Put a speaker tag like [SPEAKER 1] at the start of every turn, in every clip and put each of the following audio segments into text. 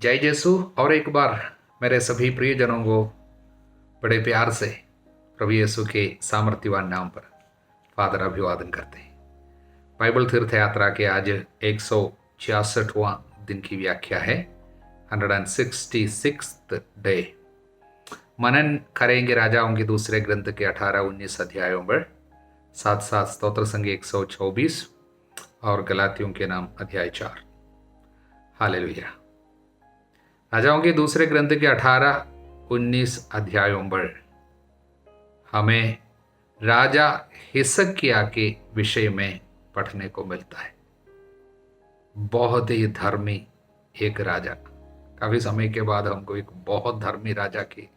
[SPEAKER 1] जय यीशु। और एक बार मेरे सभी प्रियजनों को बड़े प्यार से प्रभु यीशु के सामर्थ्यवान नाम पर फादर अभिवादन करते हैं। बाइबल तीर्थ यात्रा के आज 166वां दिन की व्याख्या है, 166th डे। मनन करेंगे राजाओं के दूसरे ग्रंथ के 18-19 अध्यायों पर, साथ साथ स्तोत्र संग 124 और गलातियों के नाम अध्याय 4। हालेलुया। राजाओं के दूसरे ग्रंथ के 18-19 अध्यायों पर हमें राजा हिजकिय्याह के विषय में पढ़ने को मिलता है। बहुत ही धर्मी एक राजा। काफी समय के बाद हमको एक बहुत धर्मी राजा की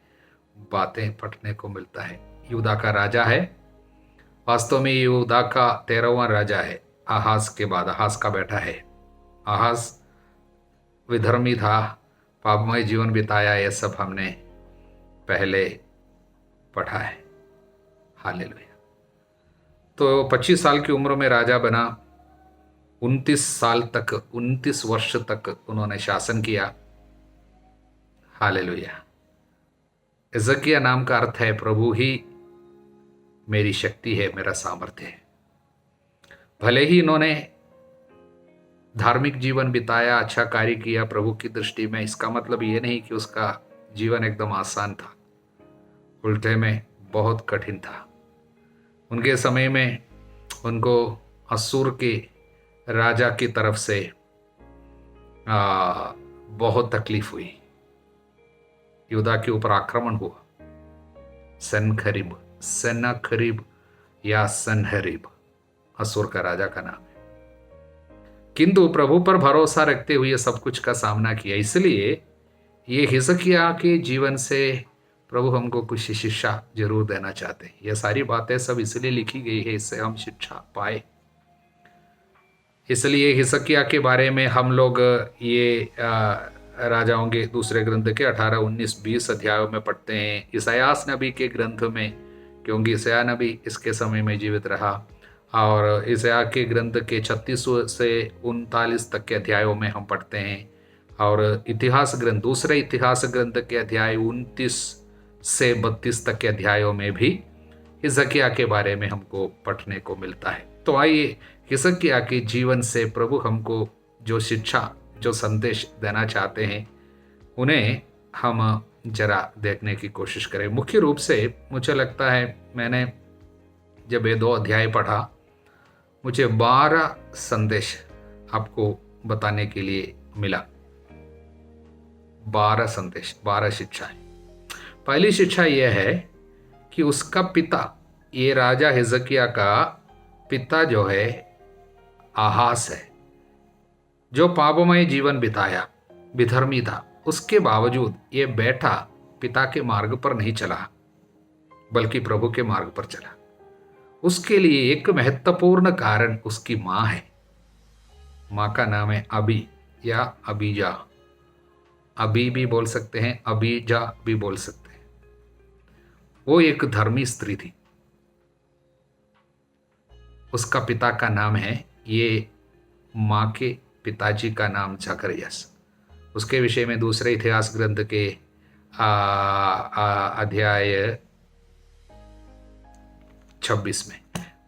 [SPEAKER 1] बातें पढ़ने को मिलता है। यूदा का राजा है, वास्तव में यूदा का 13वां राजा है। आहाज के बाद आहाज का बेटा है। आहाज विधर्मी था, पापमय जीवन बिताया, यह सब हमने पहले पढ़ा है। हालेलुया। तो 25 साल की उम्र में राजा बना। 29 वर्ष तक उन्होंने शासन किया। हालेलुया। हिजकिय्याह नाम का अर्थ है प्रभु ही मेरी शक्ति है, मेरा सामर्थ्य है। भले ही इन्होंने धार्मिक जीवन बिताया, अच्छा कार्य किया प्रभु की दृष्टि में, इसका मतलब ये नहीं कि उसका जीवन एकदम आसान था। उल्टे में बहुत कठिन था। उनके समय में उनको असूर के राजा की तरफ से बहुत तकलीफ हुई। यूदा के ऊपर आक्रमण हुआ। सनखरीब या सनहरीब असूर का राजा का नाम है। किंतु प्रभु पर भरोसा रखते हुए सब कुछ का सामना किया। इसलिए ये हिजकिय्याह के जीवन से प्रभु हमको कुछ शिक्षा जरूर देना चाहते हैं। ये सारी बातें सब इसलिए लिखी गई है, इससे हम शिक्षा पाए। इसलिए हिजकिय्याह के बारे में हम लोग ये राजाओं के दूसरे ग्रंथ के 18-19-20 अध्यायों में पढ़ते हैं। इसायास नबी के ग्रंथ में, क्योंकि इसाया नबी इसके समय में जीवित रहा, और इसाया के ग्रंथ के 36 से 39 तक के अध्यायों में हम पढ़ते हैं। और इतिहास ग्रंथ, दूसरे इतिहास ग्रंथ के अध्याय 29 से 32 तक के अध्यायों में भी हिजकिय्याह के बारे में हमको पढ़ने को मिलता है। तो आइए हिजकिय्याह के जीवन से प्रभु हमको जो शिक्षा, जो संदेश देना चाहते हैं, उन्हें हम जरा देखने की कोशिश करें। मुख्य रूप से मुझे लगता है, मैंने जब ये 2 अध्याय पढ़ा, मुझे 12 संदेश आपको बताने के लिए मिला। 12 संदेश, 12 शिक्षाएं। पहली शिक्षा यह है कि उसका पिता, ये राजा हिजकिय्याह का पिता जो है आहाज है, जो पापमय जीवन बिताया, विधर्मी था। उसके बावजूद ये बेटा पिता के मार्ग पर नहीं चला, बल्कि प्रभु के मार्ग पर चला। उसके लिए एक महत्वपूर्ण कारण उसकी माँ है। माँ का नाम है अबी या अबीजा। अबी भी बोल सकते हैं, अबीजा भी बोल सकते हैं। वो एक धर्मी स्त्री थी। उसका पिता का नाम है, ये माँ के पिताजी का नाम जकरियास। उसके विषय में दूसरे इतिहास ग्रंथ के अध्याय 26 में,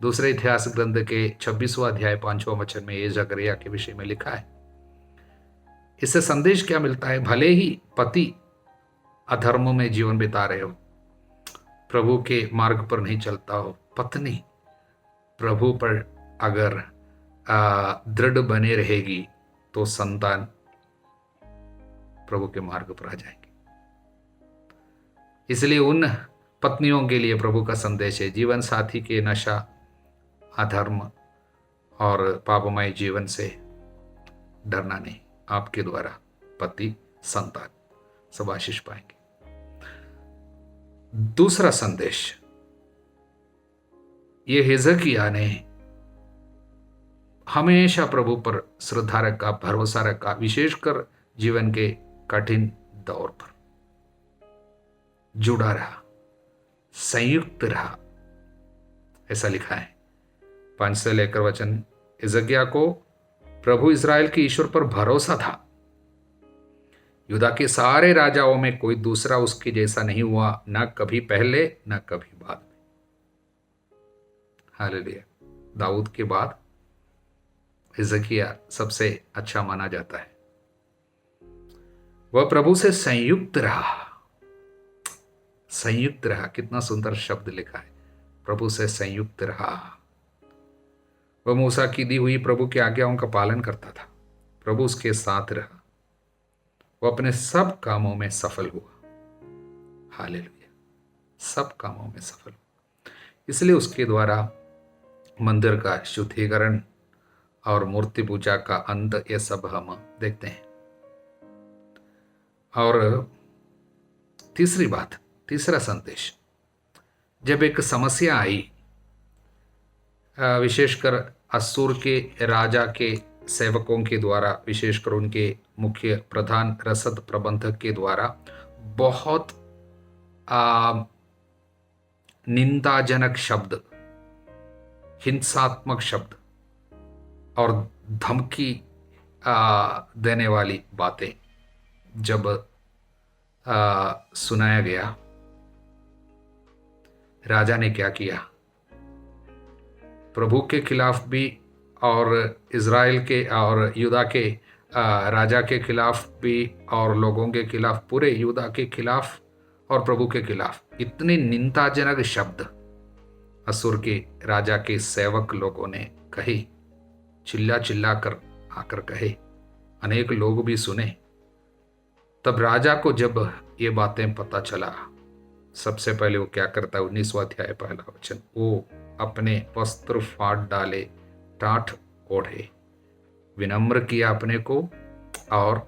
[SPEAKER 1] दूसरे इतिहास ग्रंथ के 26वां अध्याय 5वां वचन में ये जकरिया के विषय में लिखा है। इससे संदेश क्या मिलता है? भले ही पति अधर्म में जीवन बिता रहे हो, प्रभु के मार्ग पर नहीं चलता हो, पत्नी प्रभु पर अगर दृढ़ बने रहेगी तो संतान प्रभु के मार्ग पर आ जाएंगे। इसलिए उन पत्नियों के लिए प्रभु का संदेश है, जीवन साथी के नशा, अधर्म और पापमय जीवन से डरना नहीं। आपके द्वारा पति, संतान सब आशीष पाएंगे। दूसरा संदेश, ये हिजकिय्याह ने हमेशा प्रभु पर श्रद्धा रखा, भरोसा रखा, विशेषकर जीवन के कठिन दौर पर जुड़ा रहा, संयुक्त रहा। ऐसा लिखा है 5 से लेकर वचन। हिजकिय्याह को प्रभु इज़राइल के ईश्वर पर भरोसा था यूदा के सारे राजाओं में कोई दूसरा उसके जैसा नहीं हुआ, ना कभी पहले ना कभी बाद में। हालेलुया। दाऊद के बाद हिजकिय्याह सबसे अच्छा माना जाता है। वह प्रभु से संयुक्त रहा। संयुक्त रहा, कितना सुंदर शब्द लिखा है, प्रभु से संयुक्त रहा। वह मूसा की दी हुई प्रभु की आज्ञाओं का पालन करता था। प्रभु उसके साथ रहा। वह अपने सब कामों में सफल हुआ। हालेलुया। सब कामों में सफल हुआ। इसलिए उसके द्वारा मंदिर का शुद्धिकरण और मूर्ति पूजा का अंत, ये सब हम देखते हैं। और तीसरी बात, तीसरा संदेश, जब एक समस्या आई, विशेषकर असूर के राजा के सेवकों के द्वारा, विशेषकर उनके मुख्य प्रधान रसद प्रबंधक के द्वारा बहुत निंदाजनक शब्द, हिंसात्मक शब्द और धमकी देने वाली बातें जब सुनाया गया, राजा ने क्या किया? प्रभु के खिलाफ भी और इज़राइल के और यूदा के राजा के खिलाफ भी और लोगों के खिलाफ, पूरे यूदा के खिलाफ और प्रभु के खिलाफ इतने निंदाजनक शब्द असुर के राजा के सेवक लोगों ने कहे, चिल्ला चिल्ला कर आकर कहे, अनेक लोग भी सुने। तब राजा को जब ये बातें पता चला, सबसे पहले वो क्या करता है? 19वां अध्याय पहला वचन, वो अपने वस्त्र फाड़ डाले, टाट ओढ़े, विनम्र किया अपने को और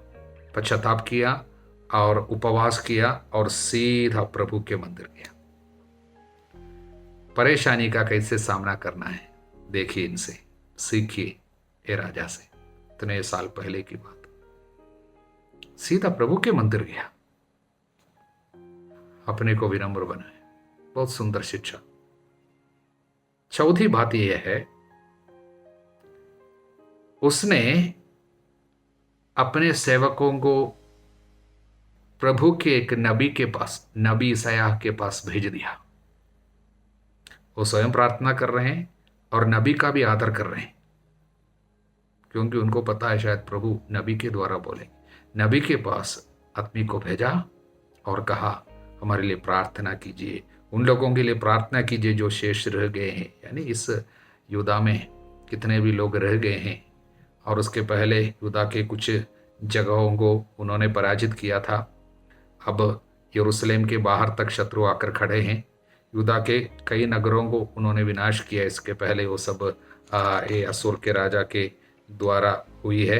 [SPEAKER 1] पश्चाताप किया और उपवास किया और सीधा प्रभु के मंदिर गया। परेशानी का कैसे सामना करना है देखिए, इनसे सीखिए, ये राजा से, इतने साल पहले की बात। सीधा प्रभु के मंदिर गया, अपने को विनम्र बनाए। बहुत सुंदर शिक्षा। चौथी बात यह है, उसने अपने सेवकों को प्रभु के एक नबी के पास, नबी यशायाह के पास भेज दिया। वो स्वयं प्रार्थना कर रहे हैं और नबी का भी आदर कर रहे हैं, क्योंकि उनको पता है शायद प्रभु नबी के द्वारा बोले। नबी के पास आदमी को भेजा और कहा, हमारे लिए प्रार्थना कीजिए, उन लोगों के लिए प्रार्थना कीजिए जो शेष रह गए हैं, यानी इस यूदा में कितने भी लोग रह गए हैं। और उसके पहले यूदा के कुछ जगहों को उन्होंने पराजित किया था। अब यरूशलेम के बाहर तक शत्रु आकर खड़े हैं। यूदा के कई नगरों को उन्होंने विनाश किया। इसके पहले वो सब ये असुर के राजा के द्वारा हुई है।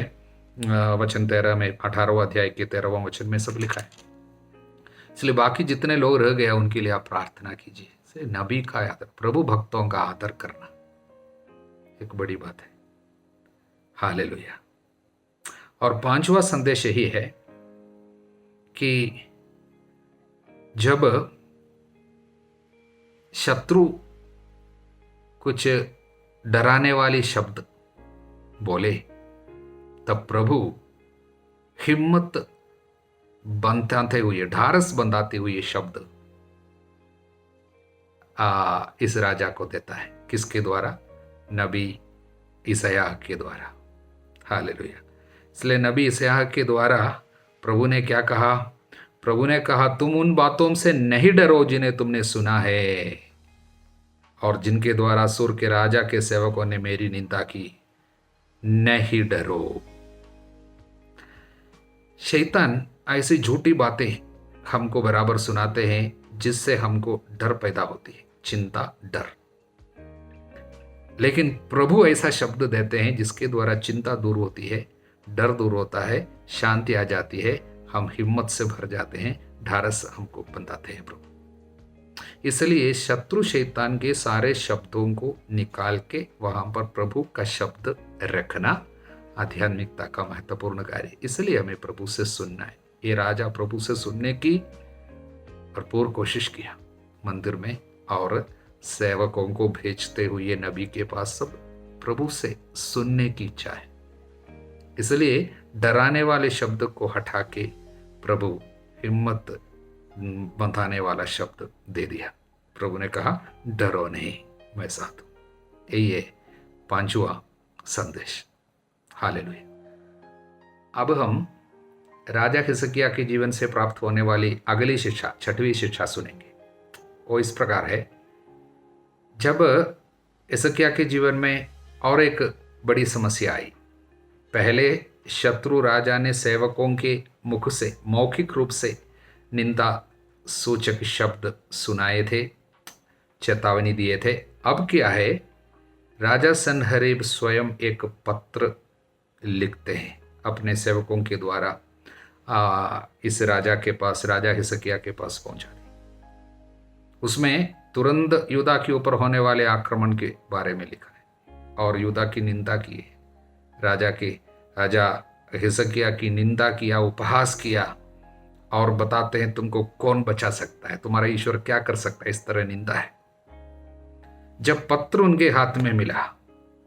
[SPEAKER 1] वचन 13 में, 18वां अध्याय के 13वां वचन में सब लिखा है। इसलिए बाकी जितने लोग रह गए उनके लिए आप प्रार्थना कीजिए। नबी का आदर, प्रभु भक्तों का आदर करना एक बड़ी बात है। हालेलुया। और 5वां संदेश यही है कि जब शत्रु कुछ डराने वाली शब्द बोले, तब प्रभु हिम्मत बंधाते हुए, ढारस बंधाते हुए शब्द इस राजा को देता है। किसके द्वारा? नबी यशायाह के द्वारा। हालेलुया। इसलिए नबी यशायाह के द्वारा प्रभु ने क्या कहा? प्रभु ने कहा, तुम उन बातों से नहीं डरो जिन्हें तुमने सुना है और जिनके द्वारा असुर के राजा के सेवकों ने मेरी निंदा की। नहीं डरो। शैतान ऐसी झूठी बातें हमको बराबर सुनाते हैं जिससे हमको डर पैदा होती है, चिंता, डर। लेकिन प्रभु ऐसा शब्द देते हैं जिसके द्वारा चिंता दूर होती है, डर दूर होता है, शांति आ जाती है, हम हिम्मत से भर जाते हैं, ढारस हमको बंधाते हैं प्रभु। इसलिए शत्रु शैतान के सारे शब्दों को निकाल के वहां पर प्रभु का शब्द रखना आध्यात्मिकता का महत्वपूर्ण कार्य। इसलिए हमें प्रभु से सुनना है। ये राजा प्रभु से सुनने की भरपूर कोशिश किया मंदिर में, और सेवकों को भेजते हुए नबी के पास सब प्रभु से सुनने की इच्छा है। इसलिए डराने वाले शब्द को हटा के प्रभु हिम्मत बंधाने वाला शब्द दे दिया। प्रभु ने कहा डरो नहीं, मैं साथ हूं। यही है 5वां संदेश। हालेलुया। अब हम राजा हिजकिय्याह के जीवन से प्राप्त होने वाली अगली शिक्षा, 6वीं शिक्षा सुनेंगे। वो इस प्रकार है, जब हिजकिय्याह के जीवन में और एक बड़ी समस्या आई। पहले शत्रु राजा ने सेवकों के मुख से मौखिक रूप से निंदा सूचक शब्द सुनाए थे, चेतावनी दिए थे। अब क्या है, राजा सन्हेरीब स्वयं एक पत्र लिखते हैं अपने सेवकों के द्वारा इस राजा के पास, राजा हिजकिय्याह के पास पहुंचा दी। उसमें तुरंत यूदा के ऊपर होने वाले आक्रमण के बारे में लिखा है और यूदा की निंदा की है। राजा हिजकिय्याह की निंदा किया, उपहास किया और बताते हैं तुमको कौन बचा सकता है, तुम्हारा ईश्वर क्या कर सकता है, इस तरह निंदा है। जब पत्र उनके हाथ में मिला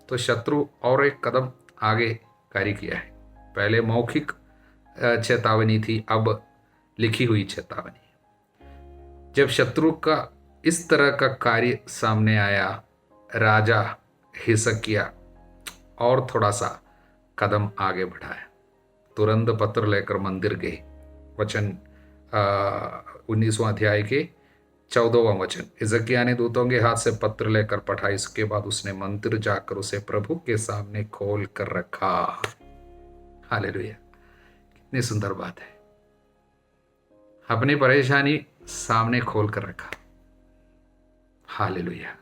[SPEAKER 1] तो शत्रु और एक कदम आगे कार्य किया है। पहले मौखिक चेतावनी थी, अब लिखी हुई चेतावनी। जब शत्रु का इस तरह का कार्य सामने आया, राजा हिजकिय्याह और थोड़ा सा कदम आगे बढ़ाया। तुरंत पत्र लेकर मंदिर गए। वचन 19वां अध्याय के 14वां वचन, हिजकिय्याह ने दूतों के हाथ से पत्र लेकर पढ़ा। इसके बाद उसने मंदिर जाकर उसे प्रभु के सामने खोल कर रखा। हालेलुया, कितनी सुंदर बात है। अपनी परेशानी सामने खोल कर रखा। हालेलुया।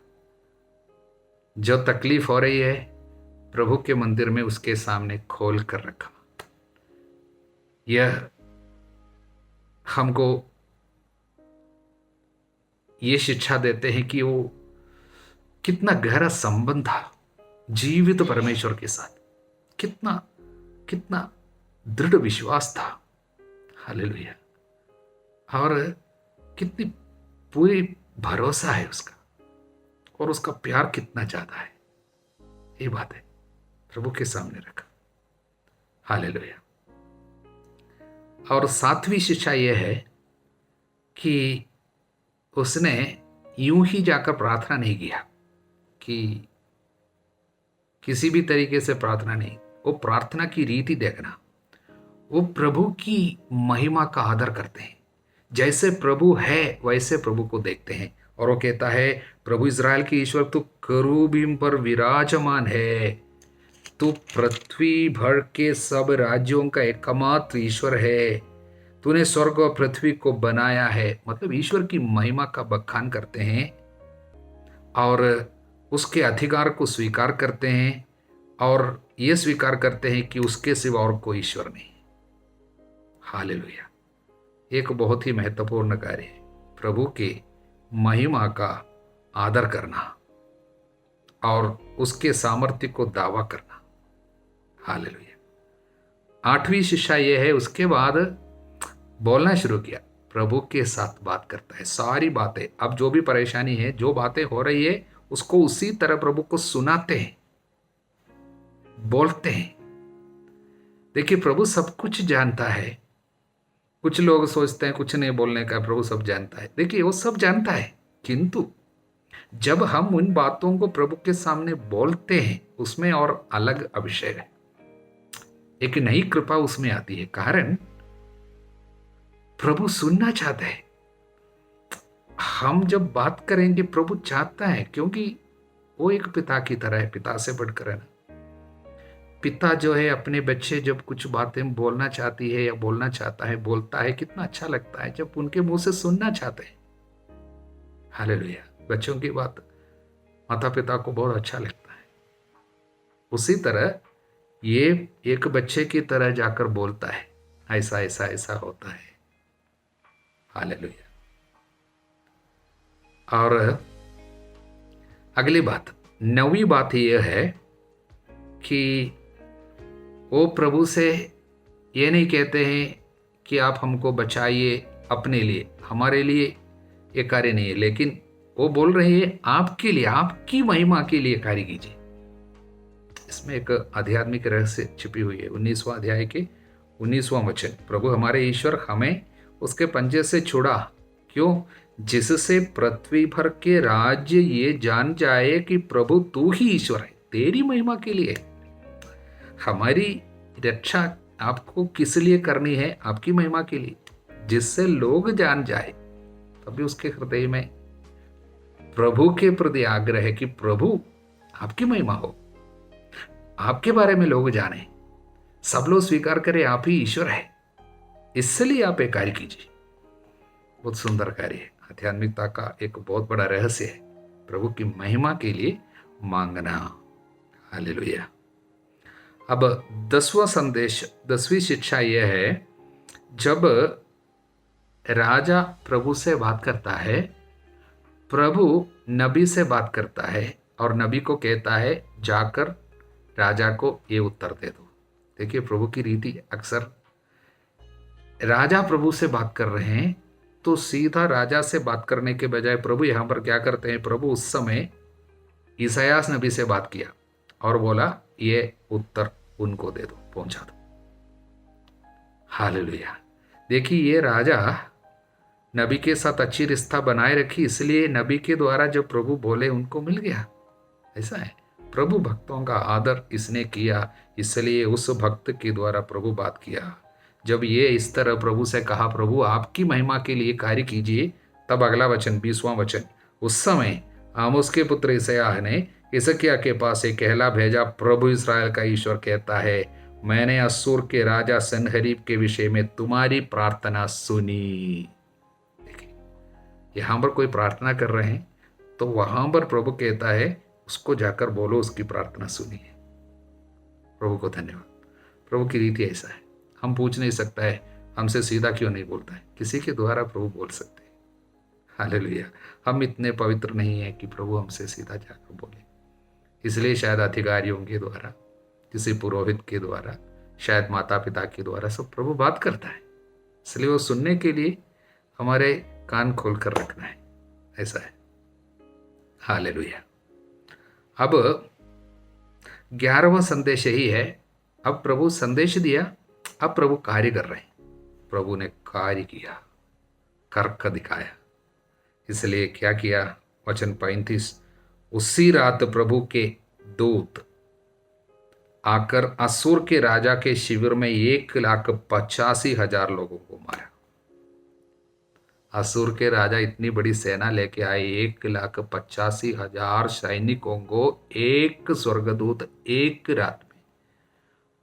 [SPEAKER 1] जो तकलीफ हो रही है प्रभु के मंदिर में उसके सामने खोल कर रखा। यह हमको ये शिक्षा देते हैं कि वो कितना गहरा संबंध था जीवित परमेश्वर के साथ, कितना कितना दृढ़ विश्वास था। हालेलुया। और कितनी पूरी भरोसा है उसका, और उसका प्यार कितना ज्यादा है। ये बात है, प्रभु के सामने रखा। हालेलुया। और 7वीं शिक्षा यह है कि उसने यूं ही जाकर प्रार्थना नहीं किया, कि किसी भी तरीके से प्रार्थना नहीं। वो प्रार्थना की रीति देखना, वो प्रभु की महिमा का आदर करते हैं। जैसे प्रभु है वैसे प्रभु को देखते हैं। और वो कहता है, प्रभु इज़राइल की ईश्वर तू करूबीम पर विराजमान है, तू पृथ्वी भर के सब राज्यों का एकमात्र ईश्वर है, तूने स्वर्ग और पृथ्वी को बनाया है। मतलब ईश्वर की महिमा का बखान करते हैं और उसके अधिकार को स्वीकार करते हैं और ये स्वीकार करते हैं कि उसके सिवा और कोई ईश्वर नहीं। हालेलुया। एक बहुत ही महत्वपूर्ण कार्य है, प्रभु के महिमा का आदर करना और उसके सामर्थ्य को दावा करना। हालेलुया। 8वीं शिक्षा यह है, उसके बाद बोलना शुरू किया, प्रभु के साथ बात करता है। सारी बातें, अब जो भी परेशानी है, जो बातें हो रही है, उसको उसी तरह प्रभु को सुनाते हैं, बोलते हैं। देखिए, प्रभु सब कुछ जानता है। कुछ लोग सोचते हैं कुछ नहीं बोलने का, प्रभु सब जानता है। देखिए, वो सब जानता है, किंतु जब हम उन बातों को प्रभु के सामने बोलते हैं, उसमें और अलग अभिषेक है, एक नई कृपा उसमें आती है। कारण प्रभु सुनना चाहता है। हम जब बात करेंगे, प्रभु चाहता है, क्योंकि वो एक पिता की तरह है, पिता से बढ़कर है ना। पिता जो है अपने बच्चे जब कुछ बातें बोलना चाहती है या बोलना चाहता है, बोलता है, कितना अच्छा लगता है जब उनके मुंह से सुनना चाहते हैं। हालेलुया। बच्चों की बात माता पिता को बहुत अच्छा लगता है। उसी तरह ये एक बच्चे की तरह जाकर बोलता है, ऐसा ऐसा ऐसा होता है। हालेलुया। और अगली बात, 9वीं बात यह है कि वो प्रभु से ये नहीं कहते हैं कि आप हमको बचाइए अपने लिए, हमारे लिए ये कार्य नहीं है, लेकिन वो बोल रहे हैं आपके लिए, आपकी महिमा के लिए कार्य कीजिए। इसमें एक आध्यात्मिक रहस्य छिपी हुई है। 19वां अध्याय के 19वां वचन, प्रभु हमारे ईश्वर हमें उसके पंजे से छुड़ा, क्यों? जिससे पृथ्वी भर के राज्य ये जान जाए कि प्रभु तू ही ईश्वर है, तेरी महिमा के लिए। हमारी रक्षा आपको किस लिए करनी है? आपकी महिमा के लिए, जिससे लोग जान जाए। तभी उसके हृदय में प्रभु के प्रति आग्रह है कि प्रभु आपकी महिमा हो, आपके बारे में लोग जाने, सब लोग स्वीकार करें आप ही ईश्वर है। इसलिए आप एक कार्य कीजिए। बहुत सुंदर कार्य है, आध्यात्मिकता का एक बहुत बड़ा रहस्य है, प्रभु की महिमा के लिए मांगना। हालेलुया। अब 10वां संदेश, 10वीं शिक्षा यह है, जब राजा प्रभु से बात करता है, प्रभु नबी से बात करता है और नबी को कहता है जाकर राजा को ये उत्तर दे दो। देखिए प्रभु की रीति, अक्सर राजा प्रभु से बात कर रहे हैं तो सीधा राजा से बात करने के बजाय प्रभु यहां पर क्या करते हैं, प्रभु उस समय ईसायास नबी से बात किया और बोला ये उत्तर उनको दे दो, पहुंचा दो। हालेलुया। देखिए ये राजा नबी के साथ अच्छी रिश्ता बनाए रखी, इसलिए नबी के द्वारा जो प्रभु बोले उनको मिल गया। ऐसा है, प्रभु भक्तों का आदर इसने किया, इसलिए उस भक्त के द्वारा प्रभु बात किया। जब ये इस तरह प्रभु से कहा प्रभु आपकी महिमा के लिए कार्य कीजिए, तब अगला वचन 20वां वचन, उस समय आमोस के पुत्र यशायाह ने हिजकिय्याह के पास एक कहला भेजा, प्रभु इस्राएल का ईश्वर कहता है मैंने अस्सुर के राजा सनहरीब के विषय में तुम्हारी प्रार्थना सुनी। यहां पर कोई प्रार्थना कर रहे हैं तो वहां पर प्रभु कहता है उसको जाकर बोलो उसकी प्रार्थना सुनी है। प्रभु को धन्यवाद। प्रभु की रीति ऐसा है, हम पूछ नहीं सकता है हमसे सीधा क्यों नहीं बोलता है, किसी के द्वारा प्रभु बोल सकते हैं। हालेलुया। हम इतने पवित्र नहीं है कि प्रभु हमसे सीधा जाकर बोले, इसलिए शायद अधिकारियों के द्वारा, किसी पुरोहित के द्वारा, शायद माता पिता के द्वारा सब प्रभु बात करता है, इसलिए वो सुनने के लिए हमारे कान खोलकर रखना है। ऐसा है। हालेलुया। अब 11वां संदेश यही है, अब प्रभु संदेश दिया, अब प्रभु कार्य कर रहे हैं। प्रभु ने कार्य किया, करके दिखाया। इसलिए क्या किया? वचन 35, उसी रात प्रभु के दूत आकर असुर के राजा के शिविर में 1,85,000 लोगों को मारा। असुर के राजा इतनी बड़ी सेना लेके आए, 1,85,000 सैनिकों को एक स्वर्गदूत एक रात में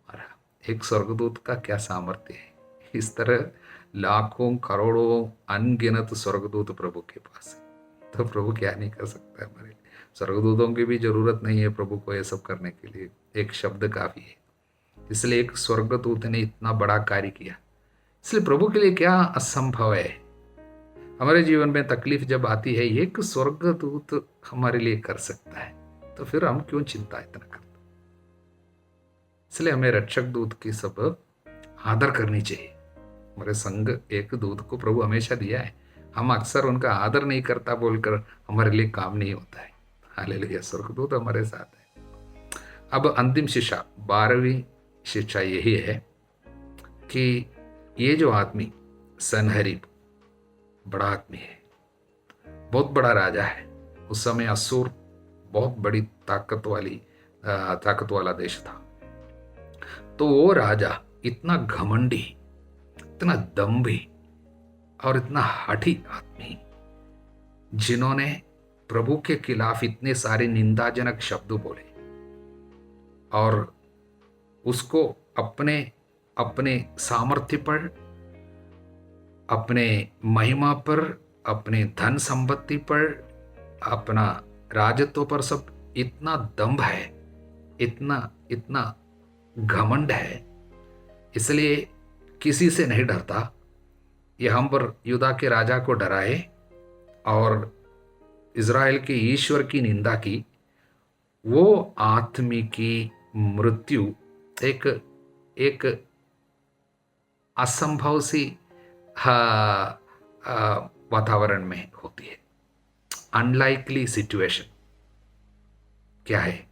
[SPEAKER 1] मारा। एक स्वर्गदूत का क्या सामर्थ्य है! इस तरह लाखों करोड़ों अनगिनत स्वर्गदूत प्रभु के पास है, तो प्रभु क्या नहीं कर सकता है हमारे लिए। स्वर्गदूतों की भी जरूरत नहीं है प्रभु को ये सब करने के लिए, एक शब्द काफी है। इसलिए एक स्वर्गदूत ने इतना बड़ा कार्य किया। इसलिए प्रभु के लिए क्या असंभव है। हमारे जीवन में तकलीफ जब आती है, एक स्वर्गदूत हमारे लिए कर सकता है, तो फिर हम क्यों चिंता इतना करते। इसलिए हमें रक्षक दूत की सब आदर करनी चाहिए। हमारे संग एक दूत को प्रभु हमेशा दिया है, हम अक्सर उनका आदर नहीं करता बोलकर हमारे लिए काम नहीं होता है। हालेलुया। स्वर्गदूत हमारे साथ है। अब अंतिम शिक्षा, 12वीं शिक्षा यही है कि ये जो आदमी सनहरीब बड़ा आदमी है, बहुत बड़ा राजा है। उस समय असुर बहुत बड़ी ताकत वाला देश था। तो वो राजा इतना घमंडी, इतना दम्भी और इतना हठी आदमी, जिन्होंने प्रभु के खिलाफ इतने सारे निंदाजनक शब्द बोले और उसको अपने अपने सामर्थ्य पर, अपने महिमा पर, अपने धन संपत्ति पर, अपना राजत्व पर सब इतना दंभ है, इतना घमंड है, इसलिए किसी से नहीं डरता। ये हम पर यूदा के राजा को डराए और इज़राइल के ईश्वर की निंदा की। वो आदमी की मृत्यु एक असंभव सी वातावरण में होती है, अनलाइकली सिचुएशन। क्या है?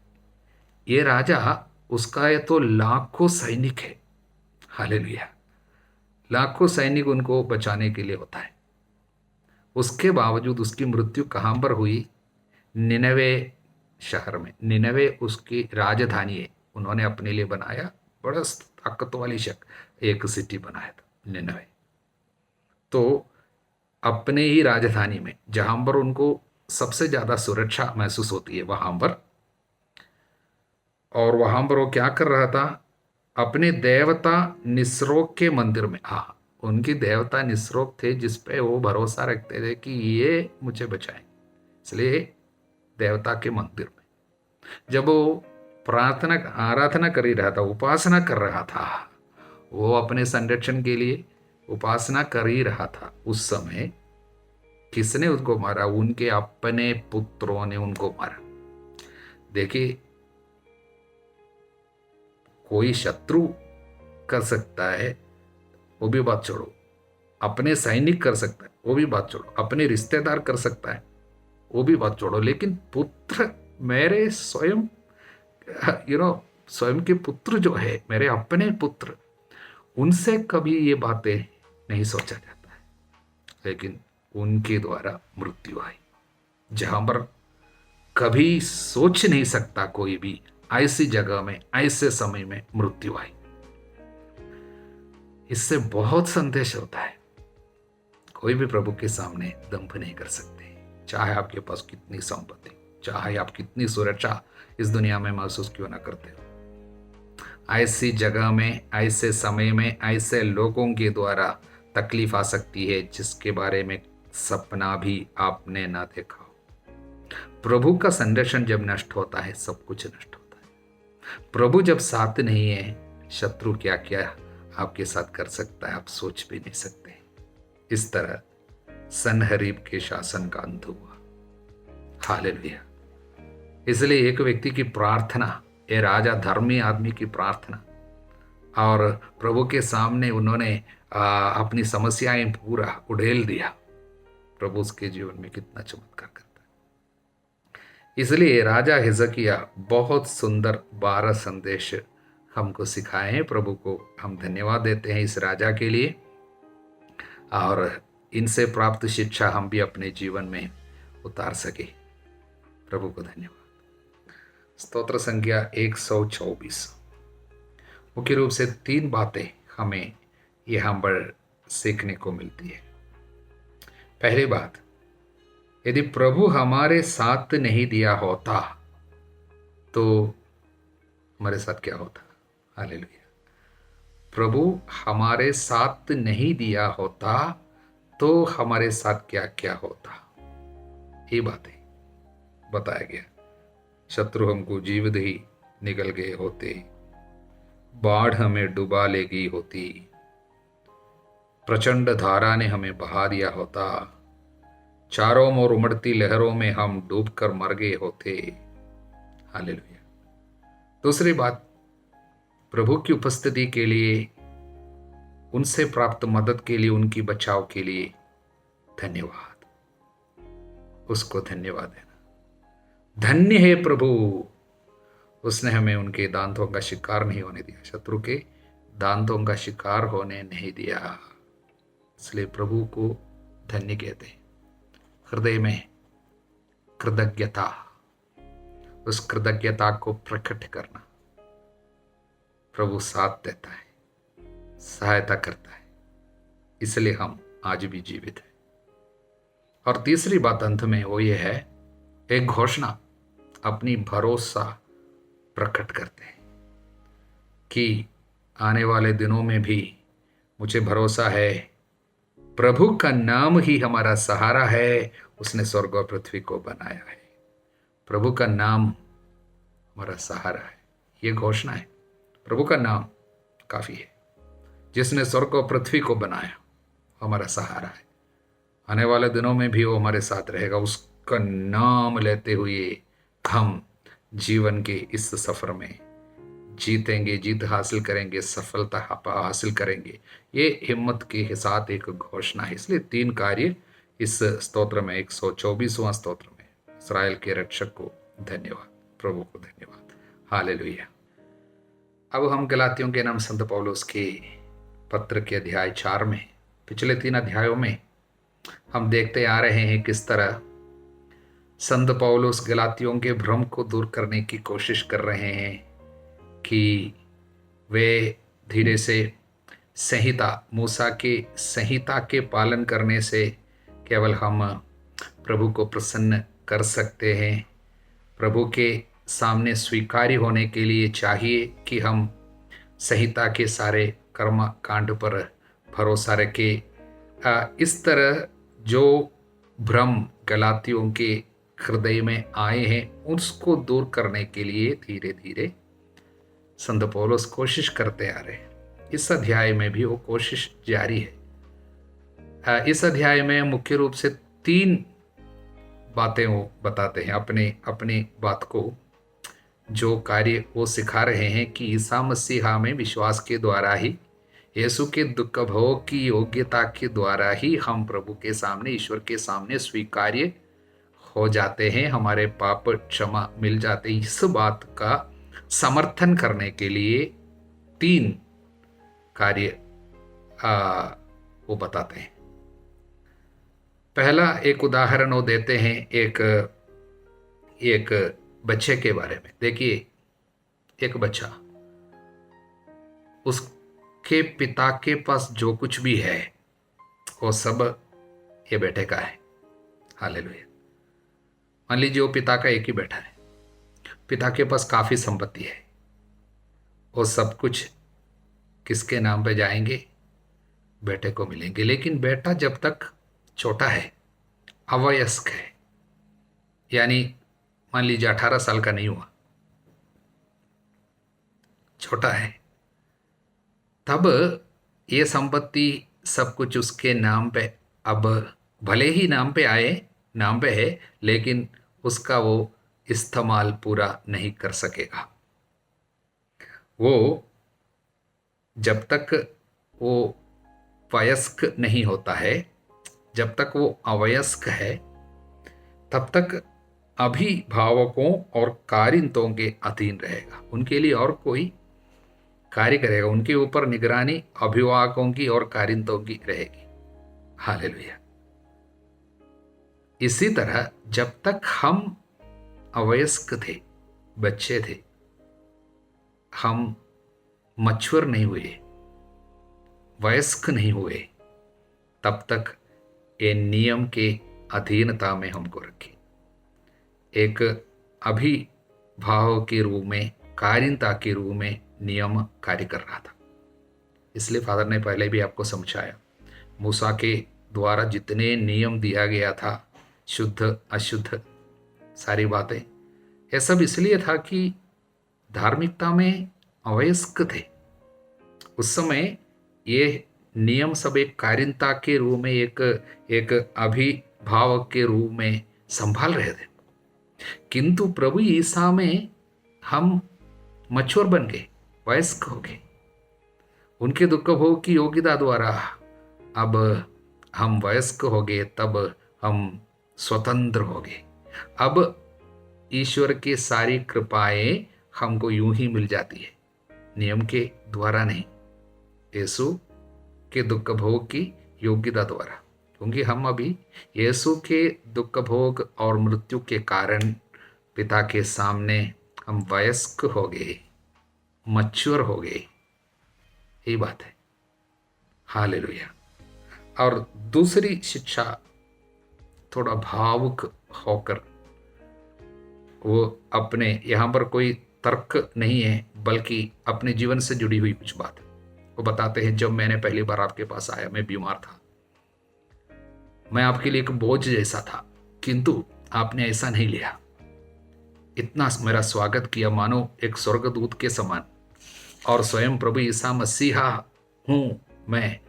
[SPEAKER 1] ये राजा, उसका ये तो लाखों सैनिक है, हालेलुया। लाखों सैनिक उनको बचाने के लिए होता है, उसके बावजूद उसकी मृत्यु कहाँ पर हुई? निनवे शहर में। निनवे उसकी राजधानी है, उन्होंने अपने लिए बनाया, बड़ा ताकत वाली शहर, एक सिटी बनाया था निनवे। तो अपने ही राजधानी में जहां पर उनको सबसे ज्यादा सुरक्षा महसूस होती है वहां पर, और वहां पर वो क्या कर रहा था? अपने देवता निस्रोक के मंदिर में, हाँ, उनकी देवता निस्रोक थे जिस पे वो भरोसा रखते थे कि ये मुझे बचाएं, इसलिए देवता के मंदिर में जब वो प्रार्थना आराधना कर ही रहा था, उपासना कर रहा था, वो अपने संरक्षण के लिए उपासना कर ही रहा था, उस समय किसने उसको मारा? उनके अपने पुत्रों ने उनको मारा। देखिए, कोई शत्रु कर सकता है, वो भी बात छोड़ो, अपने सैनिक कर सकता है, वो भी बात छोड़ो, अपने रिश्तेदार कर सकता है, वो भी बात छोड़ो, लेकिन पुत्र, मेरे स्वयं स्वयं के पुत्र जो है, मेरे अपने पुत्र, उनसे कभी ये बातें नहीं सोचा जाता है, लेकिन उनके द्वारा मृत्यु आई जहां पर कभी सोच नहीं सकता कोई भी, ऐसी जगह में ऐसे समय में मृत्यु आई। इससे बहुत संदेश होता है, कोई भी प्रभु के सामने दंभ नहीं कर सकते, चाहे आपके पास कितनी संपत्ति, चाहे आप कितनी सुरक्षा इस दुनिया में महसूस क्यों ना करते हो। ऐसी जगह में, ऐसे समय में, ऐसे लोगों के द्वारा तकलीफ आ सकती है जिसके बारे में सपना भी आपने ना देखा हो। प्रभु का संरक्षण जब नष्ट होता है, सब कुछ नष्ट होता है। प्रभु जब साथ नहीं है, शत्रु क्या क्या आपके साथ कर सकता है, आप सोच भी नहीं सकते। इस तरह सनहरीब के शासन का अंत हुआ। हालेलुया। इसलिए एक व्यक्ति की प्रार्थना, ये राजा धर्मी आदमी की प्रार्थना, और प्रभु के सामने उन्होंने अपनी समस्याएं पूरा उड़ेल दिया। प्रभु उसके जीवन में कितना चमत्कार करता है। इसलिए राजा हिजकिय्याह बहुत सुंदर 12 संदेश हमको सिखाए हैं। प्रभु को हम धन्यवाद देते हैं इस राजा के लिए, और इनसे प्राप्त शिक्षा हम भी अपने जीवन में उतार सके। प्रभु को धन्यवाद। स्तोत्र संख्या 124। मुख्य रूप से 3 बातें हमें यहाँ पर सीखने को मिलती है। पहली बात, यदि प्रभु हमारे साथ नहीं दिया होता तो हमारे साथ क्या होता? हालेलुया। प्रभु हमारे साथ नहीं दिया होता तो हमारे साथ क्या क्या होता, ये बातें बताया गया। शत्रु हमको जीवित ही निकल गए होते, बाढ़ हमें डुबा ले गई होती, प्रचंड धारा ने हमें बहा दिया होता, चारों ओर उमड़ती लहरों में हम डूबकर मर गए होते। हालेलुया। दूसरी बात, प्रभु की उपस्थिति के लिए, उनसे प्राप्त मदद के लिए, उनकी बचाव के लिए धन्यवाद। उसको धन्यवाद देना। धन्य है प्रभु, उसने हमें उनके दांतों का शिकार नहीं होने दिया, शत्रु के दांतों का शिकार होने नहीं दिया। इसलिए प्रभु को धन्य कहते हैं। हृदय में कृतज्ञता, उस कृतज्ञता को प्रकट करना। प्रभु साथ देता है, सहायता करता है, इसलिए हम आज भी जीवित हैं। और तीसरी बात अंत में वो ये है, एक घोषणा, अपनी भरोसा प्रकट करते हैं कि आने वाले दिनों में भी मुझे भरोसा है, प्रभु का नाम ही हमारा सहारा है, उसने स्वर्ग और पृथ्वी को बनाया है। प्रभु का नाम हमारा सहारा है, ये घोषणा है। प्रभु का नाम काफी है, जिसने स्वर्ग और पृथ्वी को बनाया, हमारा सहारा है। आने वाले दिनों में भी वो हमारे साथ रहेगा। उसका नाम लेते हुए हम जीवन के इस सफर में जीतेंगे, जीत हासिल करेंगे, सफलता हासिल करेंगे। ये हिम्मत के साथ एक घोषणा है। इसलिए 3 कार्य इस स्तोत्र में, 124वां स्तोत्र में, इस्राएल के रक्षक को धन्यवाद, प्रभु को धन्यवाद। हालेलुया। अब हम गलातियों के नाम संत पौलुस के पत्र के अध्याय 4 में, पिछले 3 अध्यायों में हम देखते आ रहे हैं किस तरह संत पौलुस गलातियों के भ्रम को दूर करने की कोशिश कर रहे हैं कि वे धीरे से संहिता, मूसा के संहिता के पालन करने से केवल हम प्रभु को प्रसन्न कर सकते हैं। प्रभु के सामने स्वीकार्य होने के लिए चाहिए कि हम संहिता के सारे कर्म कांड पर भरोसा रखें। इस तरह जो भ्रम गलातियों के हृदय में आए हैं उसको दूर करने के लिए धीरे धीरे संत पौलुस कोशिश करते आ रहे हैं। इस अध्याय में भी वो कोशिश जारी है। इस अध्याय में मुख्य रूप से 3 बातें वो बताते हैं, अपने बात को, जो कार्य वो सिखा रहे हैं कि ईसा मसीहा में विश्वास के द्वारा ही, यीशु के दुख भोग की योग्यता के द्वारा ही हम प्रभु के सामने, ईश्वर के सामने स्वीकार्य हो जाते हैं, हमारे पाप क्षमा मिल जाते हैं। इस बात का समर्थन करने के लिए 3 कार्य वो बताते हैं। पहला एक उदाहरण वो देते हैं एक बच्चे के बारे में। देखिए, एक बच्चा, उसके पिता के पास जो कुछ भी है वो सब ये बेटे का है। हालेलुया। मान लीजिए वो पिता का एक ही बेटा है, पिता के पास काफी संपत्ति है, वो सब कुछ किसके नाम पे जाएंगे? बेटे को मिलेंगे। लेकिन बेटा जब तक छोटा है, अवयस्क है, यानी मान लीजिए 18 साल का नहीं हुआ, छोटा है, तब ये संपत्ति सब कुछ उसके नाम पे, अब भले ही नाम पे आए, नाम पे है, लेकिन उसका वो इस्तेमाल पूरा नहीं कर सकेगा। वो जब तक वो वयस्क नहीं होता है, जब तक वो अवयस्क है, तब तक अभिभावकों और कारिंतों के अधीन रहेगा। उनके लिए और कोई कार्य करेगा, उनके ऊपर निगरानी अभिभावकों की और कारिंतों की रहेगी। हालेलुया। इसी तरह जब तक हम अवयस्क थे, बच्चे थे, हम मच्योर नहीं हुए, वयस्क नहीं हुए, तब तक ये नियम के अधीनता में हमको रखे। एक अभिभावक के रूप में, कारिंता के रूप में नियम कार्य कर रहा था। इसलिए फादर ने पहले भी आपको समझाया, मूसा के द्वारा जितने नियम दिया गया था, शुद्ध अशुद्ध सारी बातें, यह सब इसलिए था कि धार्मिकता में अवयस्क थे। उस समय ये नियम सब एक कारिंता के रूप में, एक अभिभावक के रूप में संभाल रहे थे। किंतु प्रभु ईसा में हम मच्योर बन गए, वयस्क हो गए। उनके दुख भोग की योग्यता द्वारा अब हम वयस्क हो गए, तब हम स्वतंत्र हो गए। अब ईश्वर की सारी कृपाएं हमको यूं ही मिल जाती है, नियम के द्वारा नहीं, यीशु के दुख भोग की योग्यता द्वारा। क्योंकि हम अभी यीशु के दुख भोग और मृत्यु के कारण पिता के सामने हम वयस्क हो गए, मच्योर हो गए। यही बात है। हालेलुया। और दूसरी शिक्षा, थोड़ा भावुक होकर, वो अपने, यहाँ पर कोई तर्क नहीं है, बल्कि अपने जीवन से जुड़ी हुई कुछ बात है। वो बताते हैं, जब मैंने पहली बार आपके पास आया, मैं बीमार था, मैं आपके लिए एक बोझ जैसा था, किंतु आपने ऐसा नहीं लिया। इतना मेरा स्वागत किया मानो एक स्वर्गदूत के समान, और स्वयं प्रभु ईसा मसीहा हूँ मैं,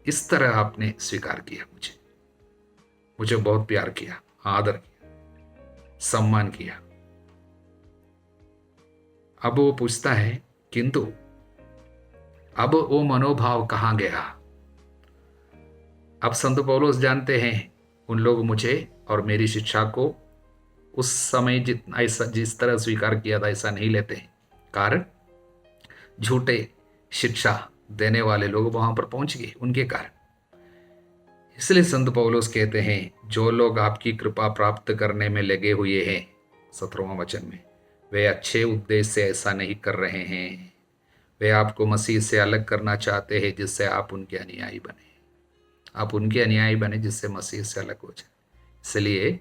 [SPEAKER 1] इस तरह आपने स्वीकार किया। मुझे बहुत प्यार किया, आदर किया, सम्मान किया। अब वो पूछता है, किंतु अब वो मनोभाव कहाँ गया? अब संत पौलुस जानते हैं उन लोग मुझे और मेरी शिक्षा को उस समय जिस तरह स्वीकार किया था ऐसा नहीं लेते हैं। कारण झूठे शिक्षा देने वाले लोग वहां पर पहुंच गए उनके कारण। इसलिए संत पौलुस कहते हैं, जो लोग आपकी कृपा प्राप्त करने में लगे हुए हैं, 17वां वचन में, वे अच्छे उद्देश्य से ऐसा नहीं कर रहे हैं। वे आपको मसीह से अलग करना चाहते हैं, जिससे आप उनके अनुयायी बने। आप उनके अनुयायी बने जिससे मसीह से अलग हो जाए। इसलिए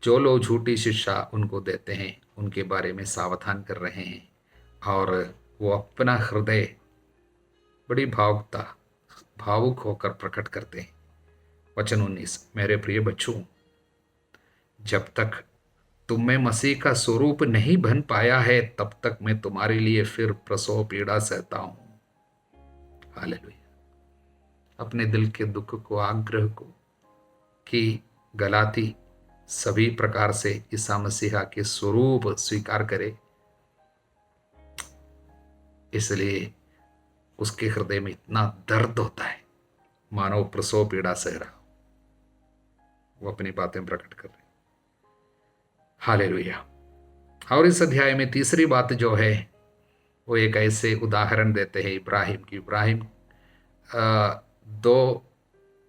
[SPEAKER 1] जो लोग झूठी शिक्षा उनको देते हैं, उनके बारे में सावधान कर रहे हैं, और वो अपना हृदय बड़ी भावुक होकर प्रकट करते हैं। वचन 19, मेरे प्रिय बच्चों, जब तक तुम में मसीह का स्वरूप नहीं बन पाया है, तब तक मैं तुम्हारे लिए फिर प्रसव पीड़ा सहता हूं। हालेलुया। अपने दिल के दुख को, आग्रह को, कि गलाती सभी प्रकार से ईसा मसीहा के स्वरूप स्वीकार करे, इसलिए उसके हृदय में इतना दर्द होता है, मानो प्रसव पीड़ा सह रहा। वो अपनी बातें प्रकट कर रहे। हालेलुया। और इस अध्याय में तीसरी बात जो है, वो एक ऐसे उदाहरण देते हैं इब्राहिम की। इब्राहिम दो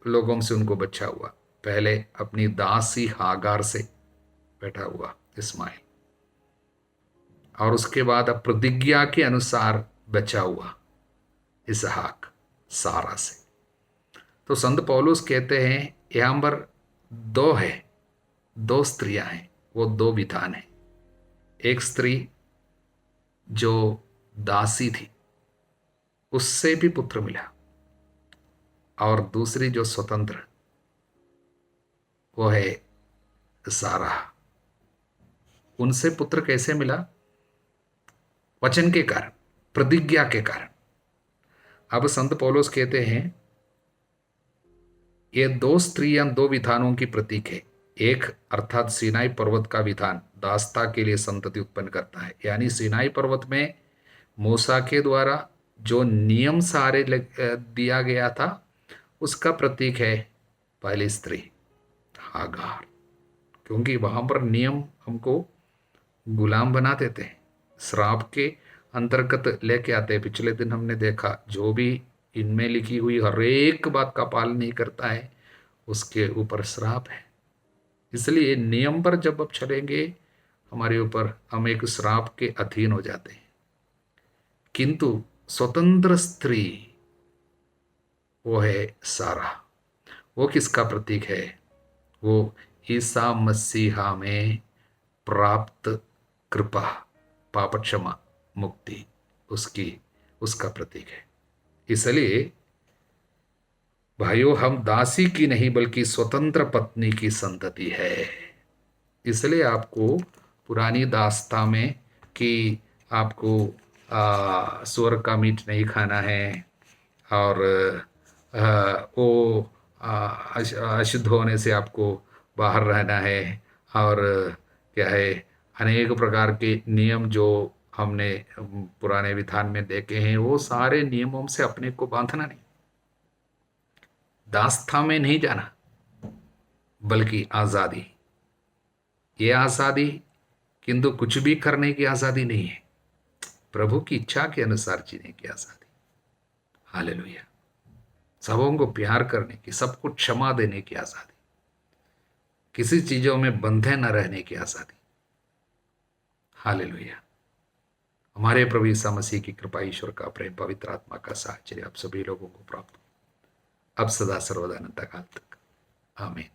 [SPEAKER 1] लोगों से उनको बच्चा हुआ। पहले अपनी दासी हागार से बैठा हुआ इस्माइल, और उसके बाद अब प्रतिज्ञा के अनुसार बचा हुआ इसहाक सारा से। तो संत पौलुस कहते हैं यहां पर दो है, दो स्त्रियां हैं, वो दो विधान है। एक स्त्री जो दासी थी, उससे भी पुत्र मिला, और दूसरी जो स्वतंत्र, वो है सारा। उनसे पुत्र कैसे मिला? वचन के कारण, प्रतिज्ञा के कारण। अब संत पौलुस कहते हैं ये दो स्त्रियां दो विधानों की प्रतीक है। एक अर्थात सीनाई पर्वत का विधान दासता के लिए संतति उत्पन्न करता है, यानी सीनाई पर्वत में मूसा के द्वारा जो नियम सारे दिया गया था, उसका प्रतीक है पहली स्त्री हागार, क्योंकि वहां पर नियम हमको गुलाम बना देते हैं, श्राप के अंतर्गत लेके आते हैं। पिछले दिन हमने देखा, जो भी इनमें लिखी हुई हर एक बात का पालन नहीं करता है, उसके ऊपर श्राप है। इसलिए नियम पर जब अब चलेंगे हमारे ऊपर, हम एक श्राप के अधीन हो जाते हैं। किंतु स्वतंत्र स्त्री वो है सारा। वो किसका प्रतीक है? वो ईसा मसीहा में प्राप्त कृपा, पाप क्षमा, मुक्ति, उसका प्रतीक है। इसलिए भाइयों, हम दासी की नहीं बल्कि स्वतंत्र पत्नी की संतति है। इसलिए आपको पुरानी दास्ता में कि आपको सुअर का मीट नहीं खाना है, और वो अशुद्ध होने से आपको बाहर रहना है, और क्या है, अनेक प्रकार के नियम जो हमने पुराने विधान में देखे हैं, वो सारे नियमों से अपने को बांधना नहीं, दास्ता में नहीं जाना, बल्कि आज़ादी। ये आज़ादी किंतु कुछ भी करने की आज़ादी नहीं है, प्रभु की इच्छा के अनुसार जीने की आज़ादी। हालेलुया। सबों को प्यार करने की, सबको क्षमा देने की आज़ादी, किसी चीजों में बंधे न रहने की आज़ादी। हालेलुया। हमारे प्रभु यीशु मसीह की कृपा, ईश्वर का प्रेम, पवित्र आत्मा का साहचर्य आप सभी लोगों को प्राप्त हो, अब सदा सर्वदा अनंत काल तक। आमीन।